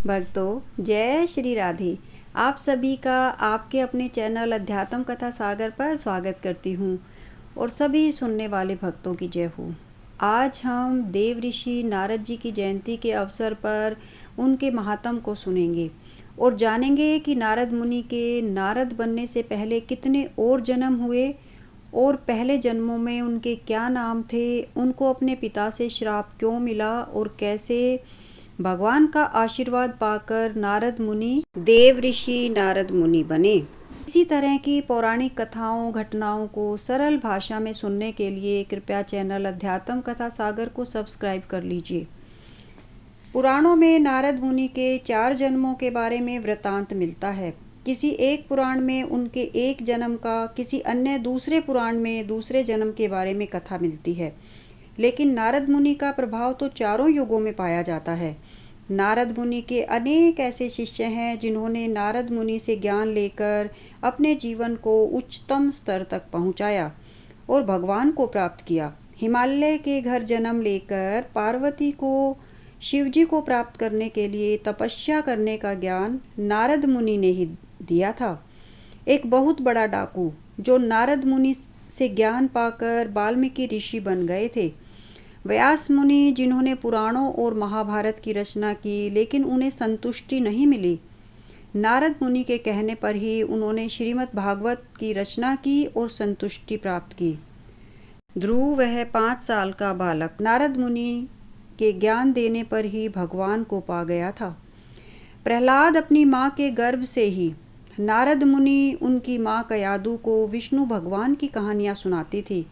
भक्तों, जय श्री राधे। आप सभी का आपके अपने चैनल अध्यात्म कथा सागर पर स्वागत करती हूँ और सभी सुनने वाले भक्तों की जय हो। आज हम देव ऋषि नारद जी की जयंती के अवसर पर उनके महात्म को सुनेंगे और जानेंगे कि नारद मुनि के नारद बनने से पहले कितने और जन्म हुए और पहले जन्मों में उनके क्या नाम थे, उनको अपने पिता से श्राप क्यों मिला और कैसे भगवान का आशीर्वाद पाकर नारद मुनि देव ऋषि नारद मुनि बने। इसी तरह की पौराणिक कथाओं घटनाओं को सरल भाषा में सुनने के लिए कृपया चैनल अध्यात्म कथा सागर को सब्सक्राइब कर लीजिए। पुराणों में नारद मुनि के 4 जन्मों के बारे में वृतांत मिलता है। किसी एक पुराण में उनके एक जन्म का, किसी अन्य दूसरे पुराण में दूसरे जन्म के बारे में कथा मिलती है, लेकिन नारद मुनि का प्रभाव तो चारों युगों में पाया जाता है। नारद मुनि के अनेक ऐसे शिष्य हैं जिन्होंने नारद मुनि से ज्ञान लेकर अपने जीवन को उच्चतम स्तर तक पहुंचाया और भगवान को प्राप्त किया। हिमालय के घर जन्म लेकर पार्वती को शिवजी को प्राप्त करने के लिए तपस्या करने का ज्ञान नारद मुनि ने ही दिया था। एक बहुत बड़ा डाकू जो नारद मुनि से ज्ञान पाकर वाल्मीकि ऋषि बन गए थे। व्यास मुनि जिन्होंने पुराणों और महाभारत की रचना की, लेकिन उन्हें संतुष्टि नहीं मिली। नारद मुनि के कहने पर ही उन्होंने श्रीमद् भागवत की रचना की और संतुष्टि प्राप्त की। ध्रुव वह 5 साल का बालक नारद मुनि के ज्ञान देने पर ही भगवान को पा गया था। प्रहलाद अपनी माँ के गर्भ से ही नारद मुनि उनकी माँ कयादु को विष्णु भगवान की कहानियाँ सुनाती थी,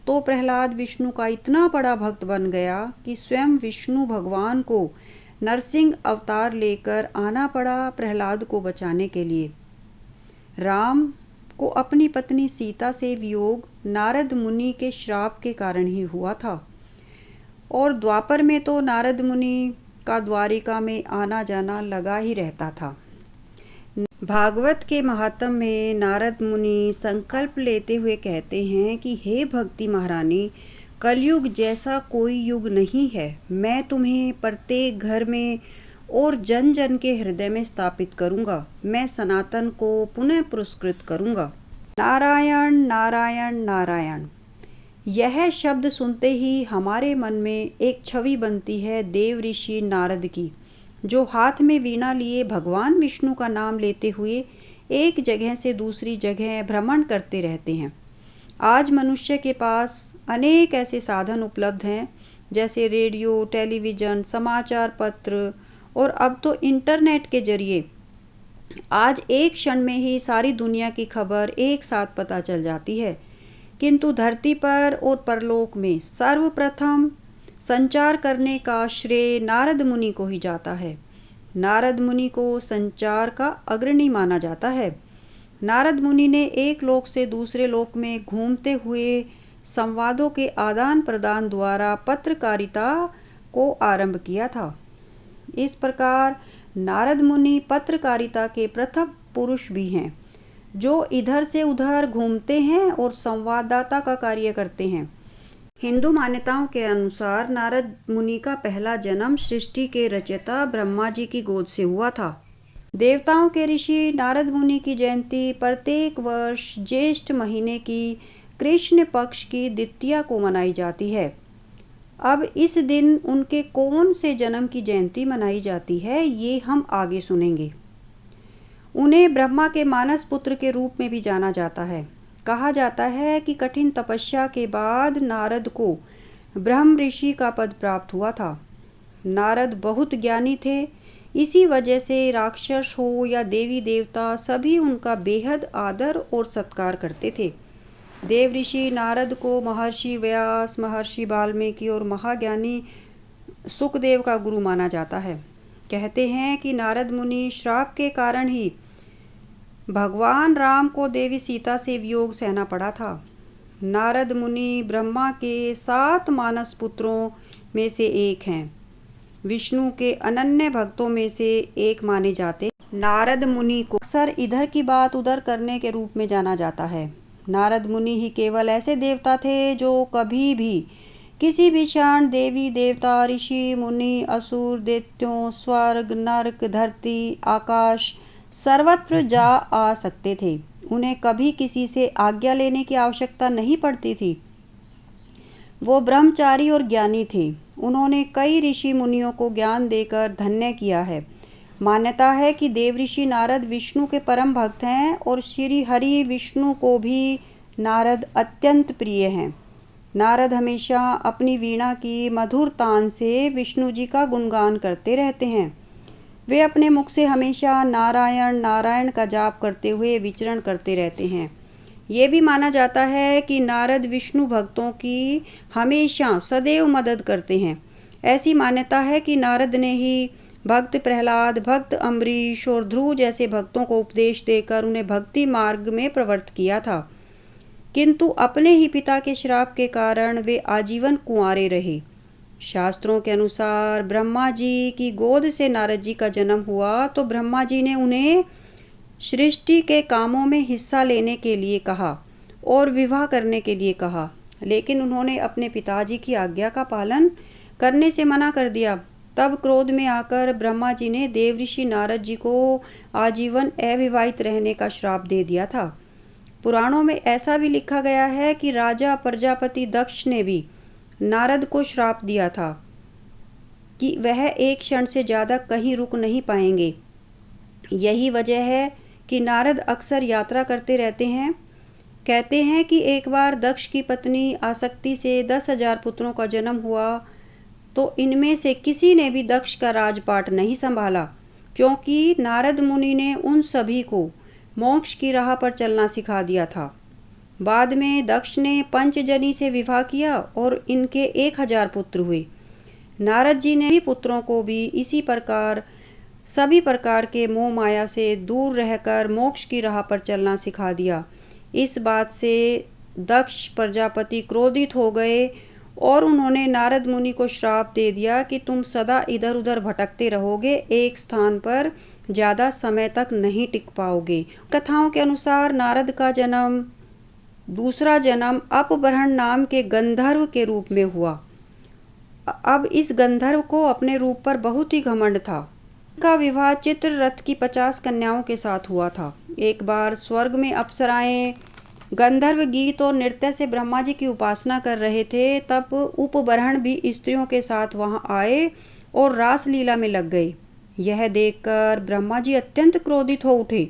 तो प्रहलाद विष्णु का इतना बड़ा भक्त बन गया कि स्वयं विष्णु भगवान को नरसिंह अवतार लेकर आना पड़ा प्रहलाद को बचाने के लिए। राम को अपनी पत्नी सीता से वियोग नारद मुनि के श्राप के कारण ही हुआ था और द्वापर में तो नारद मुनि का द्वारिका में आना जाना लगा ही रहता था। भागवत के महात्म में नारद मुनि संकल्प लेते हुए कहते हैं कि हे भक्ति महारानी, कलयुग जैसा कोई युग नहीं है। मैं तुम्हें प्रत्येक घर में और जन जन के हृदय में स्थापित करूंगा। मैं सनातन को पुनः पुरस्कृत करूंगा। नारायण नारायण नारायण, यह शब्द सुनते ही हमारे मन में एक छवि बनती है देव ऋषि नारद की, जो हाथ में वीणा लिए भगवान विष्णु का नाम लेते हुए एक जगह से दूसरी जगह भ्रमण करते रहते हैं। आज मनुष्य के पास अनेक ऐसे साधन उपलब्ध हैं, जैसे रेडियो, टेलीविज़न, समाचार पत्र और अब तो इंटरनेट के जरिए आज एक क्षण में ही सारी दुनिया की खबर एक साथ पता चल जाती है। किंतु धरती पर और परलोक में सर्वप्रथम संचार करने का श्रेय नारद मुनि को ही जाता है। नारद मुनि को संचार का अग्रणी माना जाता है। नारद मुनि ने एक लोक से दूसरे लोक में घूमते हुए संवादों के आदान प्रदान द्वारा पत्रकारिता को आरंभ किया था। इस प्रकार नारद मुनि पत्रकारिता के प्रथम पुरुष भी हैं, जो इधर से उधर घूमते हैं और संवाददाता का कार्य करते हैं। हिंदू मान्यताओं के अनुसार नारद मुनि का पहला जन्म सृष्टि के रचयिता ब्रह्मा जी की गोद से हुआ था। देवताओं के ऋषि नारद मुनि की जयंती प्रत्येक वर्ष ज्येष्ठ महीने की कृष्ण पक्ष की द्वितीया को मनाई जाती है। अब इस दिन उनके कौन से जन्म की जयंती मनाई जाती है, ये हम आगे सुनेंगे। उन्हें ब्रह्मा के मानस पुत्र के रूप में भी जाना जाता है। कहा जाता है कि कठिन तपस्या के बाद नारद को ब्रह्म ऋषि का पद प्राप्त हुआ था। नारद बहुत ज्ञानी थे, इसी वजह से राक्षस हो या देवी देवता सभी उनका बेहद आदर और सत्कार करते थे। देव ऋषि नारद को महर्षि व्यास, महर्षि वाल्मीकि और महाज्ञानी सुखदेव का गुरु माना जाता है। कहते हैं कि नारद मुनि श्राप के कारण ही भगवान राम को देवी सीता से वियोग सहना पड़ा था। नारद मुनि ब्रह्मा के 7 मानस पुत्रों में से एक हैं। विष्णु के अनन्य भक्तों में से एक माने जाते नारद मुनि को अक्सर इधर की बात उधर करने के रूप में जाना जाता है। नारद मुनि ही केवल ऐसे देवता थे जो कभी भी किसी भी क्षण देवी देवता, ऋषि मुनि, असुर, दैत्यों, स्वर्ग, नरक, धरती, आकाश सर्वत्र जा आ सकते थे। उन्हें कभी किसी से आज्ञा लेने की आवश्यकता नहीं पड़ती थी। वो ब्रह्मचारी और ज्ञानी थे। उन्होंने कई ऋषि मुनियों को ज्ञान देकर धन्य किया है। मान्यता है कि देवऋषि नारद विष्णु के परम भक्त हैं और श्री हरि विष्णु को भी नारद अत्यंत प्रिय हैं। नारद हमेशा अपनी वीणा की मधुर तान से विष्णु जी का गुणगान करते रहते हैं। वे अपने मुख से हमेशा नारायण नारायण का जाप करते हुए विचरण करते रहते हैं। ये भी माना जाता है कि नारद विष्णु भक्तों की हमेशा सदैव मदद करते हैं। ऐसी मान्यता है कि नारद ने ही भक्त प्रहलाद, भक्त अम्बरीश और ध्रुव जैसे भक्तों को उपदेश देकर उन्हें भक्ति मार्ग में प्रवृत्त किया था, किंतु अपने ही पिता के श्राप के कारण वे आजीवन कुंवारे रहे। शास्त्रों के अनुसार ब्रह्मा जी की गोद से नारद जी का जन्म हुआ तो ब्रह्मा जी ने उन्हें सृष्टि के कामों में हिस्सा लेने के लिए कहा और विवाह करने के लिए कहा, लेकिन उन्होंने अपने पिताजी की आज्ञा का पालन करने से मना कर दिया। तब क्रोध में आकर ब्रह्मा जी ने देवऋषि नारद जी को आजीवन अविवाहित रहने का श्राप दे दिया था। पुराणों में ऐसा भी लिखा गया है कि राजा प्रजापति दक्ष ने भी नारद को श्राप दिया था कि वह एक क्षण से ज़्यादा कहीं रुक नहीं पाएंगे। यही वजह है कि नारद अक्सर यात्रा करते रहते हैं। कहते हैं कि एक बार दक्ष की पत्नी आसक्ति से 10,000 पुत्रों का जन्म हुआ तो इनमें से किसी ने भी दक्ष का राजपाट नहीं संभाला, क्योंकि नारद मुनि ने उन सभी को मोक्ष की राह पर चलना सिखा दिया था। बाद में दक्ष ने पंचजनी से विवाह किया और इनके 1,000 पुत्र हुए। नारद जी ने भी पुत्रों को भी इसी प्रकार सभी प्रकार के मोह माया से दूर रहकर मोक्ष की राह पर चलना सिखा दिया। इस बात से दक्ष प्रजापति क्रोधित हो गए और उन्होंने नारद मुनि को श्राप दे दिया कि तुम सदा इधर उधर भटकते रहोगे, एक स्थान पर ज़्यादा समय तक नहीं टिक पाओगे। कथाओं के अनुसार नारद का दूसरा जन्म अपबृहन नाम के गंधर्व के रूप में हुआ। अब इस गंधर्व को अपने रूप पर बहुत ही घमंड था। का विवाह चित्ररथ की 50 कन्याओं के साथ हुआ था। एक बार स्वर्ग में अप्सराएं गंधर्व गीत और नृत्य से ब्रह्मा जी की उपासना कर रहे थे, तब उपबरहण भी स्त्रियों के साथ वहां आए और रासलीला में लग गए। यह देखकर ब्रह्मा जी अत्यंत क्रोधित हो उठे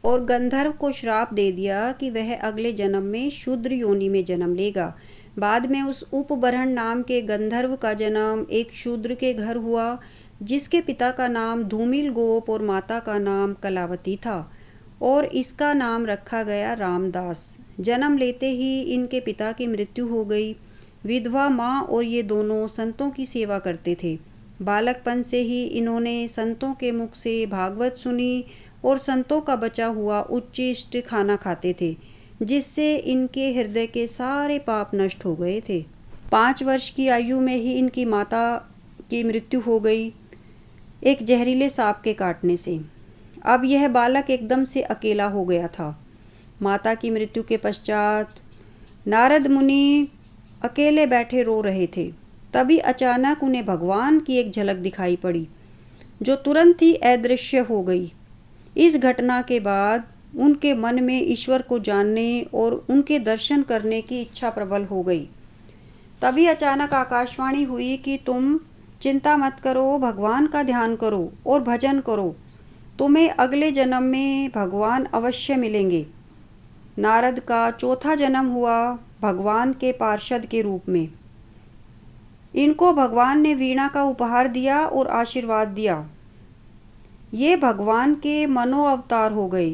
और गंधर्व को श्राप दे दिया कि वह अगले जन्म में शूद्र योनि में जन्म लेगा। बाद में उस उपबरहण नाम के गंधर्व का जन्म एक शूद्र के घर हुआ, जिसके पिता का नाम धूमिल गोप और माता का नाम कलावती था, और इसका नाम रखा गया रामदास। जन्म लेते ही इनके पिता की मृत्यु हो गई। विधवा माँ और ये दोनों संतों की सेवा करते थे। बालकपन से ही इन्होंने संतों के मुख से भागवत सुनी और संतों का बचा हुआ उच्चिष्ट खाना खाते थे, जिससे इनके हृदय के सारे पाप नष्ट हो गए थे। 5 वर्ष की आयु में ही इनकी माता की मृत्यु हो गई, एक जहरीले सांप के काटने से। अब यह बालक एकदम से अकेला हो गया था। माता की मृत्यु के पश्चात नारद मुनि अकेले बैठे रो रहे थे। तभी अचानक उन्हें भगवान की एक झलक दिखाई पड़ी, जो तुरंत ही अदृश्य हो गई। इस घटना के बाद उनके मन में ईश्वर को जानने और उनके दर्शन करने की इच्छा प्रबल हो गई। तभी अचानक आकाशवाणी हुई कि तुम चिंता मत करो, भगवान का ध्यान करो और भजन करो, तुम्हें अगले जन्म में भगवान अवश्य मिलेंगे। नारद का चौथा जन्म हुआ भगवान के पार्षद के रूप में। इनको भगवान ने वीणा का उपहार दिया और आशीर्वाद दिया। ये भगवान के मनो अवतार हो गए।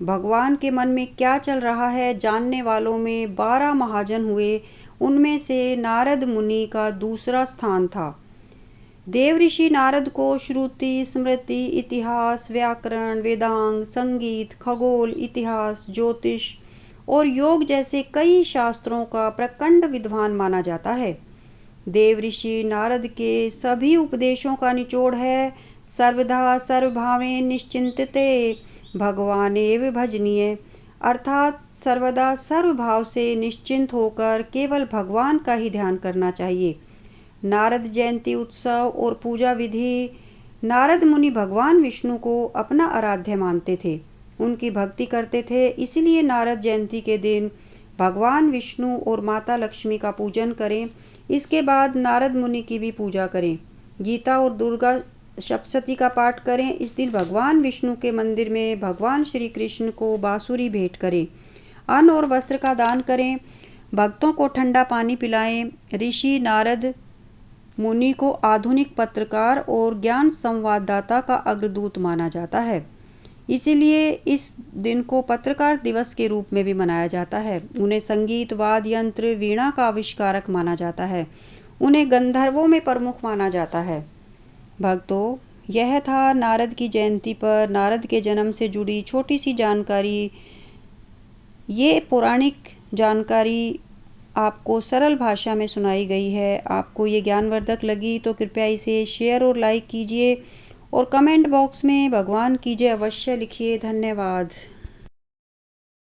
भगवान के मन में क्या चल रहा है जानने वालों में 12 महाजन हुए। उनमें से नारद मुनि का दूसरा स्थान था। देवऋषि नारद को श्रुति, स्मृति, इतिहास, व्याकरण, वेदांग, संगीत, खगोल, इतिहास, ज्योतिष और योग जैसे कई शास्त्रों का प्रकांड विद्वान माना जाता है। देवऋषि नारद के सभी उपदेशों का निचोड़ है सर्वधा सर्वभावेन निश्चिंतते भगवानेव भजनीय। अर्थात सर्वदा सर्वभाव से निश्चिंत होकर केवल भगवान का ही ध्यान करना चाहिए। नारद जयंती उत्सव और पूजा विधि। नारद मुनि भगवान विष्णु को अपना आराध्य मानते थे, उनकी भक्ति करते थे। इसलिए नारद जयंती के दिन भगवान विष्णु और माता लक्ष्मी का पूजन करें। इसके बाद नारद मुनि की भी पूजा करें। गीता और दुर्गा सप्तशती का पाठ करें। इस दिन भगवान विष्णु के मंदिर में भगवान श्री कृष्ण को बांसुरी भेंट करें। अन्न और वस्त्र का दान करें। भक्तों को ठंडा पानी पिलाएं। ऋषि नारद मुनि को आधुनिक पत्रकार और ज्ञान संवाददाता का अग्रदूत माना जाता है, इसीलिए इस दिन को पत्रकार दिवस के रूप में भी मनाया जाता है। उन्हें संगीत, वाद्य यंत्र, वीणा का आविष्कारक माना जाता है। उन्हें गंधर्वों में प्रमुख माना जाता है। भक्तों, यह था नारद की जयंती पर नारद के जन्म से जुड़ी छोटी सी जानकारी। ये पौराणिक जानकारी आपको सरल भाषा में सुनाई गई है। आपको ये ज्ञानवर्धक लगी तो कृपया इसे शेयर और लाइक कीजिए और कमेंट बॉक्स में भगवान की जय अवश्य लिखिए। धन्यवाद।